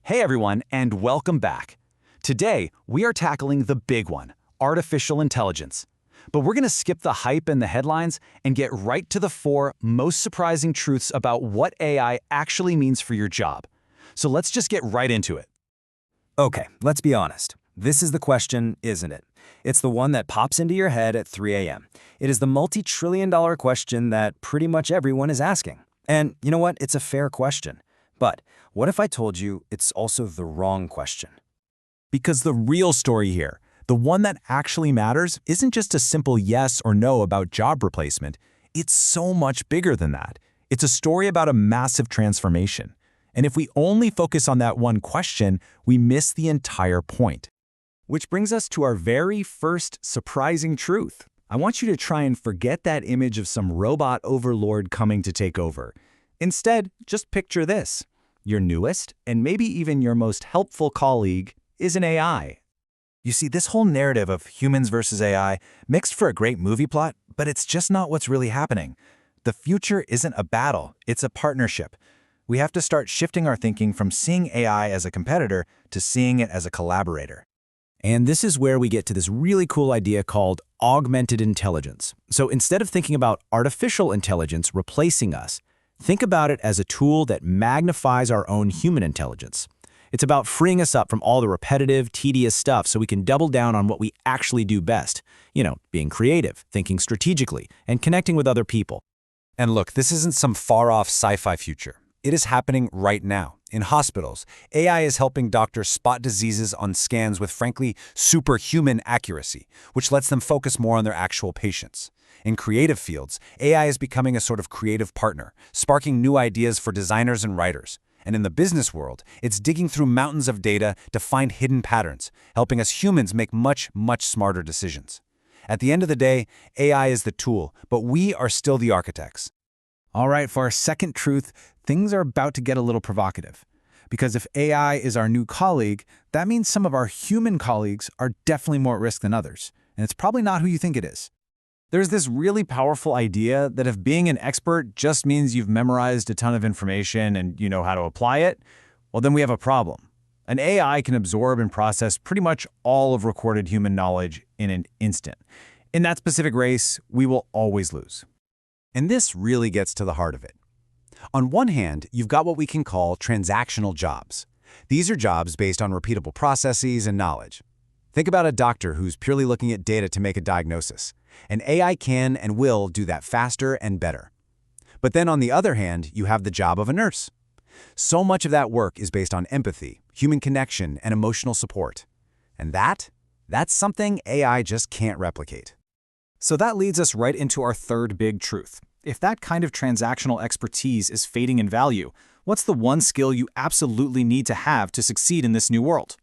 Hey everyone, and welcome back. Today, we are tackling the big one, artificial intelligence. But we're going to skip the hype and the headlines and get right to the four most surprising truths about what AI actually means for your job. So let's just get right into it. Okay, let's be honest. This is the question, isn't it? It's the one that pops into your head at 3 a.m. It is the multi-trillion-dollar question that pretty much everyone is asking. And you know what? It's a fair question. But what if I told you it's also the wrong question? Because the real story here, the one that actually matters, isn't just a simple yes or no about job replacement. It's so much bigger than that. It's a story about a massive transformation. And if we only focus on that one question, we miss the entire point. Which brings us to our very first surprising truth. I want you to try and forget that image of some robot overlord coming to take over. Instead, just picture this. Your newest, and maybe even your most helpful colleague, is an AI. You see, this whole narrative of humans versus AI mixed for a great movie plot, but it's just not what's really happening. The future isn't a battle, it's a partnership. We have to start shifting our thinking from seeing AI as a competitor to seeing it as a collaborator. And this is where we get to this really cool idea called augmented intelligence. So instead of thinking about artificial intelligence replacing us, think about it as a tool that magnifies our own human intelligence. It's about freeing us up from all the repetitive, tedious stuff so we can double down on what we actually do best. Being creative, thinking strategically, and connecting with other people. And look, this isn't some far-off sci-fi future. It is happening right now. In hospitals, AI is helping doctors spot diseases on scans with, frankly, superhuman accuracy, which lets them focus more on their actual patients. In creative fields, AI is becoming a sort of creative partner, sparking new ideas for designers and writers. And in the business world, it's digging through mountains of data to find hidden patterns, helping us humans make much, much smarter decisions. At the end of the day, AI is the tool, but we are still the architects. All right, for our second truth, things are about to get a little provocative. Because if AI is our new colleague, that means some of our human colleagues are definitely more at risk than others. And it's probably not who you think it is. There's this really powerful idea that if being an expert just means you've memorized a ton of information and you know how to apply it, well, then we have a problem. An AI can absorb and process pretty much all of recorded human knowledge in an instant. In that specific race, we will always lose. And this really gets to the heart of it. On one hand, you've got what we can call transactional jobs. These are jobs based on repeatable processes and knowledge. Think about a doctor who's purely looking at data to make a diagnosis. An AI can and will do that faster and better. But then on the other hand, you have the job of a nurse. So much of that work is based on empathy, human connection, and emotional support. And that's something AI just can't replicate. So that leads us right into our third big truth. If that kind of transactional expertise is fading in value, what's the one skill you absolutely need to have to succeed in this new world?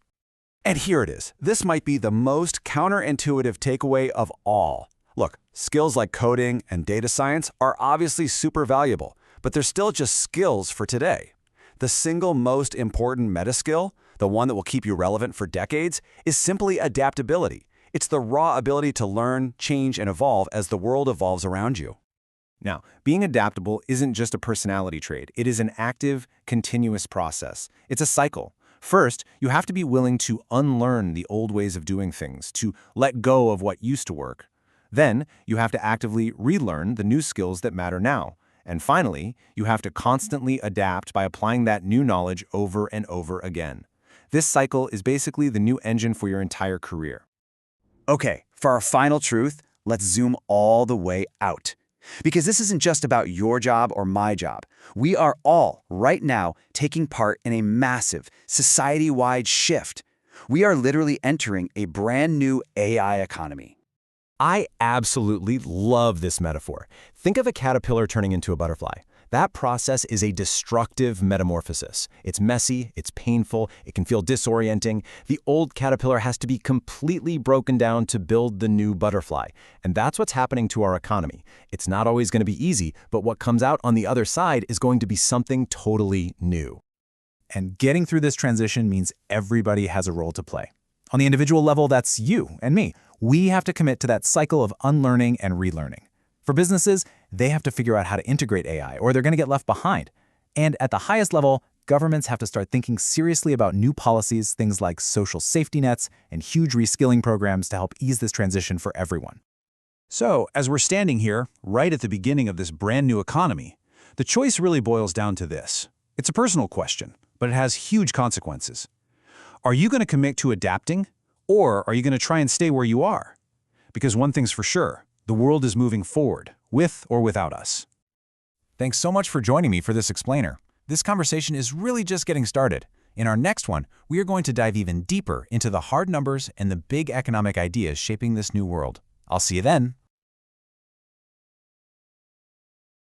And here it is. This might be the most counterintuitive takeaway of all. Look, skills like coding and data science are obviously super valuable, but they're still just skills for today. The single most important meta skill, the one that will keep you relevant for decades, is simply adaptability. It's the raw ability to learn, change, and evolve as the world evolves around you. Now, being adaptable isn't just a personality trait. It is an active, continuous process. It's a cycle. First, you have to be willing to unlearn the old ways of doing things, to let go of what used to work. Then, you have to actively relearn the new skills that matter now. And finally, you have to constantly adapt by applying that new knowledge over and over again. This cycle is basically the new engine for your entire career. Okay, for our final truth, let's zoom all the way out. Because this isn't just about your job or my job. We are all, right now, taking part in a massive, society-wide shift. We are literally entering a brand new AI economy. I absolutely love this metaphor. Think of a caterpillar turning into a butterfly. That process is a destructive metamorphosis. It's messy, it's painful, it can feel disorienting. The old caterpillar has to be completely broken down to build the new butterfly. And that's what's happening to our economy. It's not always going to be easy, but what comes out on the other side is going to be something totally new. And getting through this transition means everybody has a role to play. On the individual level, that's you and me. We have to commit to that cycle of unlearning and relearning. For businesses, they have to figure out how to integrate AI or they're going to get left behind. And at the highest level, governments have to start thinking seriously about new policies, things like social safety nets and huge reskilling programs to help ease this transition for everyone. So, as we're standing here, right at the beginning of this brand new economy, the choice really boils down to this. It's a personal question, but it has huge consequences. Are you going to commit to adapting, or are you going to try and stay where you are? Because one thing's for sure, the world is moving forward, with or without us. Thanks so much for joining me for this explainer. This conversation is really just getting started. In our next one, we are going to dive even deeper into the hard numbers and the big economic ideas shaping this new world. I'll see you then.